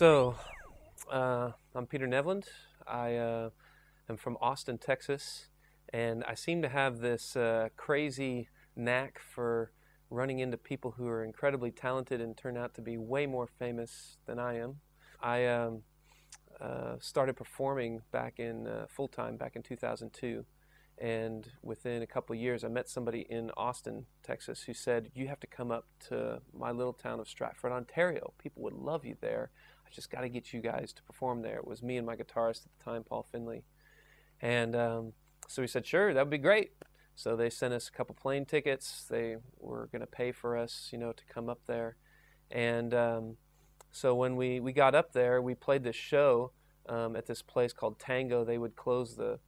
So, I'm Peter Nevland. I am from Austin, Texas, and I seem to have this crazy knack for running into people who are incredibly talented and turn out to be way more famous than I am. I started performing back in full-time back in 2002, and within a couple of years I met somebody in Austin, Texas who said, "You have to come up to my little town of Stratford, Ontario. People would love you there. I just got to get you guys to perform there." It was me and my guitarist at the time, Paul Finley. And so we said, sure, that would be great. So they sent us a couple plane tickets. They were going to pay for us, to come up there. And so when we got up there, we played this show at this place called Tango. They would close the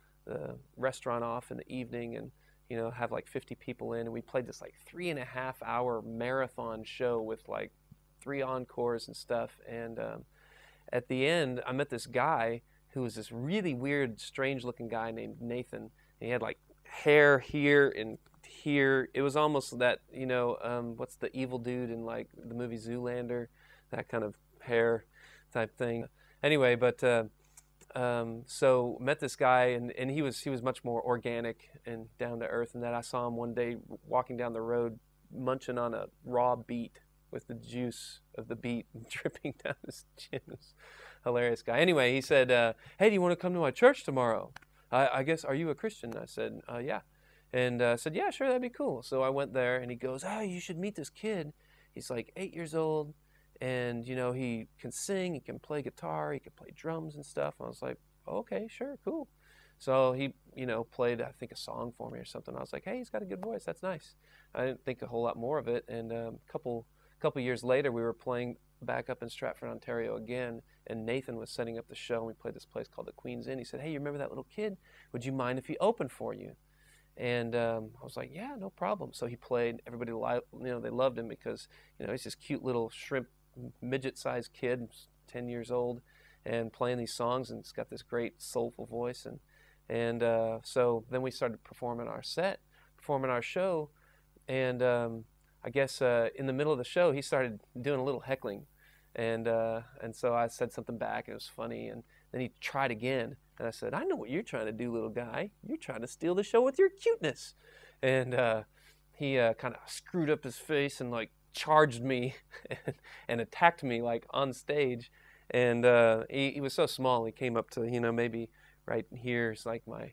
restaurant off in the evening and, have like 50 people in. And we played this like 3.5-hour marathon show with like 3 encores and stuff. And at the end, I met this guy who was this really weird, strange-looking guy named Nathan. And he had like hair here and here. It was almost that, what's the evil dude in like the movie Zoolander, that kind of hair type thing. Anyway, but so met this guy, and he was much more organic and down to earth. And that I saw him one day walking down the road, munching on a raw beet with the juice of the beet dripping down his chin. Hilarious guy. Anyway, he said, "Hey, do you want to come to my church tomorrow? I guess, are you a Christian?" I said, "Yeah." And I said, "Yeah, sure, that'd be cool." So I went there, and he goes, "Oh, you should meet this kid. He's like 8 years old, and, he can sing, he can play guitar, he can play drums and stuff." I was like, "Okay, sure, cool." So he, played, I think, a song for me or something. I was like, "Hey, he's got a good voice. That's nice." I didn't think a whole lot more of it. And a couple years later, we were playing back up in Stratford, Ontario again, and Nathan was setting up the show, and we played this place called the Queen's Inn. He said, "Hey, you remember that little kid? Would you mind if he opened for you?" And I was like, "Yeah, no problem." So he played. Everybody, they loved him because, he's this cute little shrimp, midget-sized kid, 10 years old, and playing these songs, and he's got this great soulful voice. And so then we started performing our show, and I guess in the middle of the show, he started doing a little heckling. And so I said something back, and it was funny. And then he tried again. And I said, "I know what you're trying to do, little guy. You're trying to steal the show with your cuteness." And he kind of screwed up his face and like charged me and attacked me like on stage. And he was so small. He came up to, maybe right here is like my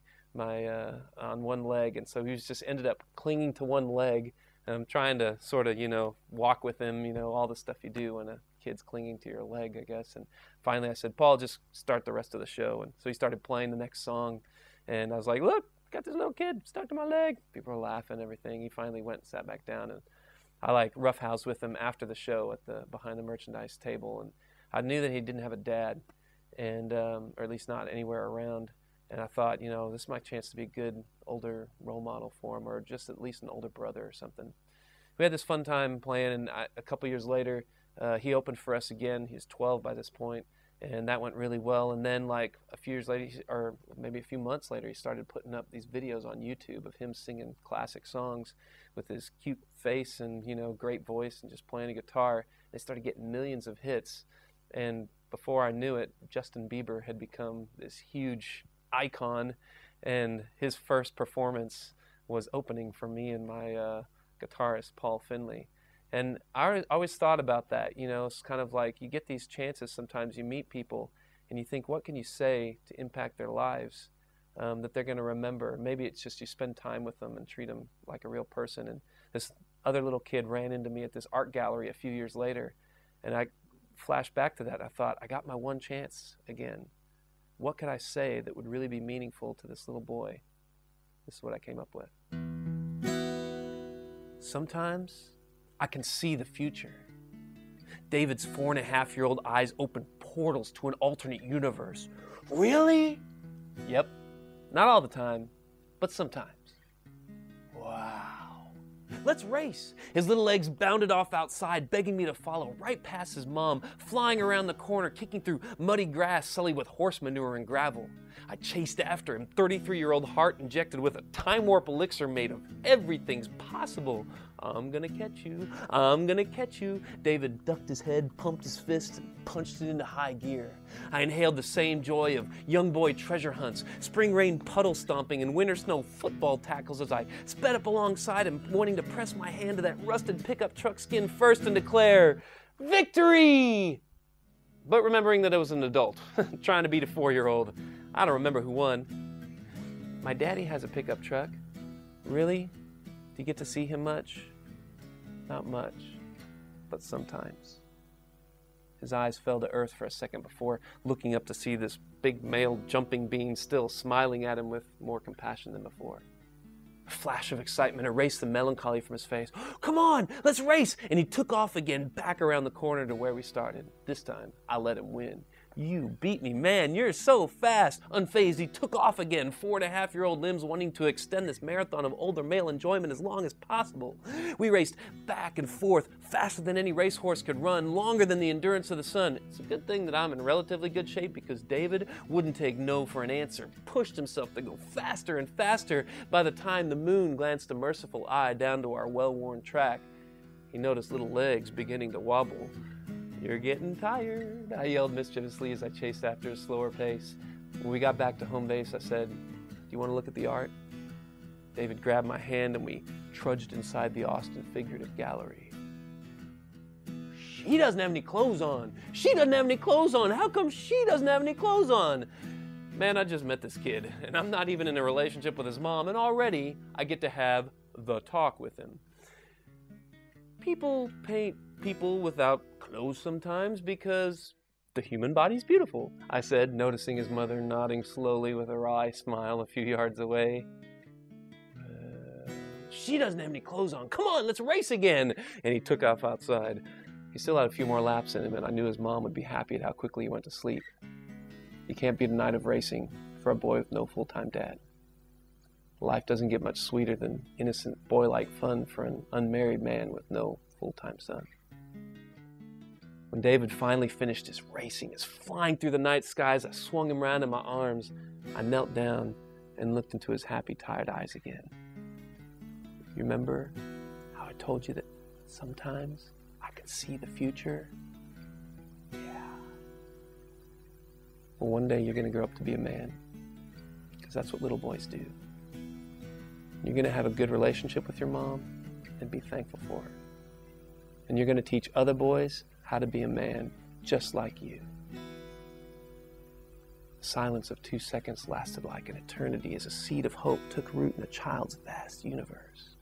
on one leg. And so he just ended up clinging to one leg. I'm trying to sort of, walk with him, all the stuff you do when a kid's clinging to your leg, I guess. And finally I said, "Paul, just start the rest of the show." And so he started playing the next song. And I was like, "Look, got this little kid stuck to my leg." People were laughing and everything. He finally went and sat back down. And I like roughhoused with him after the show behind the merchandise table. And I knew that he didn't have a dad, and or at least not anywhere around. And I thought, this is my chance to be a good older role model for him, or just at least an older brother or something. We had this fun time playing, and a couple years later, he opened for us again. He was 12 by this point, and that went really well. And then like a few years later, or maybe a few months later, he started putting up these videos on YouTube of him singing classic songs with his cute face and, great voice and just playing a guitar. They started getting millions of hits. And before I knew it, Justin Bieber had become this huge icon, and his first performance was opening for me and my guitarist, Paul Finley. And I always thought about that, it's kind of like you get these chances sometimes, you meet people, and you think, what can you say to impact their lives that they're going to remember? Maybe it's just you spend time with them and treat them like a real person. And this other little kid ran into me at this art gallery a few years later, and I flashed back to that. I thought, I got my one chance again. What could I say that would really be meaningful to this little boy? This is what I came up with. Sometimes I can see the future. David's 4.5-year-old eyes open portals to an alternate universe. Really? Yep. Not all the time, but sometimes. Wow. Let's race. His little legs bounded off outside, begging me to follow, right past his mom, flying around the corner, kicking through muddy grass sullied with horse manure and gravel. I chased after him, 33-year-old heart injected with a time warp elixir made of everything's possible. I'm gonna catch you, I'm gonna catch you. David ducked his head, pumped his fist, and punched it into high gear. I inhaled the same joy of young boy treasure hunts, spring rain puddle stomping, and winter snow football tackles as I sped up alongside him, wanting to press my hand to that rusted pickup truck skin first and declare, victory! But remembering that I was an adult, trying to beat a 4-year-old, I don't remember who won. My daddy has a pickup truck. Really? Do you get to see him much? Not much, but sometimes. His eyes fell to earth for a second before looking up to see this big male jumping bean still smiling at him with more compassion than before. A flash of excitement erased the melancholy from his face. Come on, let's race! And he took off again, back around the corner to where we started. This time, I let him win. You beat me, man, you're so fast. Unfazed, he took off again, 4.5-year-old limbs wanting to extend this marathon of older male enjoyment as long as possible. We raced back and forth, faster than any racehorse could run, longer than the endurance of the sun. It's a good thing that I'm in relatively good shape because David wouldn't take no for an answer, pushed himself to go faster and faster. By the time the moon glanced a merciful eye down to our well-worn track, he noticed little legs beginning to wobble. You're getting tired, I yelled mischievously as I chased after a slower pace. When we got back to home base, I said, do you want to look at the art? David grabbed my hand and we trudged inside the Austin Figurative Gallery. She doesn't have any clothes on. She doesn't have any clothes on. How come she doesn't have any clothes on? Man, I just met this kid, and I'm not even in a relationship with his mom, and already I get to have the talk with him. People paint people without clothes sometimes because the human body's beautiful, I said, noticing his mother nodding slowly with a wry smile a few yards away. She doesn't have any clothes on. Come on, let's race again. And he took off outside. He still had a few more laps in him, and I knew his mom would be happy at how quickly he went to sleep. You can't beat a night of racing for a boy with no full-time dad. Life doesn't get much sweeter than innocent boy-like fun for an unmarried man with no full-time son. When David finally finished his racing, his flying through the night skies, I swung him around in my arms. I knelt down and looked into his happy, tired eyes again. You remember how I told you that sometimes I could see the future? Yeah. Well, one day you're going to grow up to be a man, because that's what little boys do. You're going to have a good relationship with your mom and be thankful for her. And you're going to teach other boys how to be a man just like you. The silence of 2 seconds lasted like an eternity as a seed of hope took root in a child's vast universe.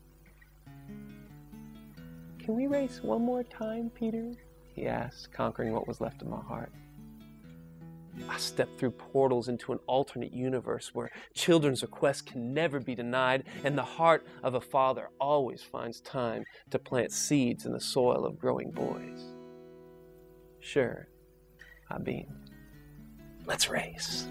Can we race one more time, Peter? He asked, conquering what was left of my heart. I stepped through portals into an alternate universe where children's requests can never be denied, and the heart of a father always finds time to plant seeds in the soil of growing boys. Sure, I beamed. Let's race.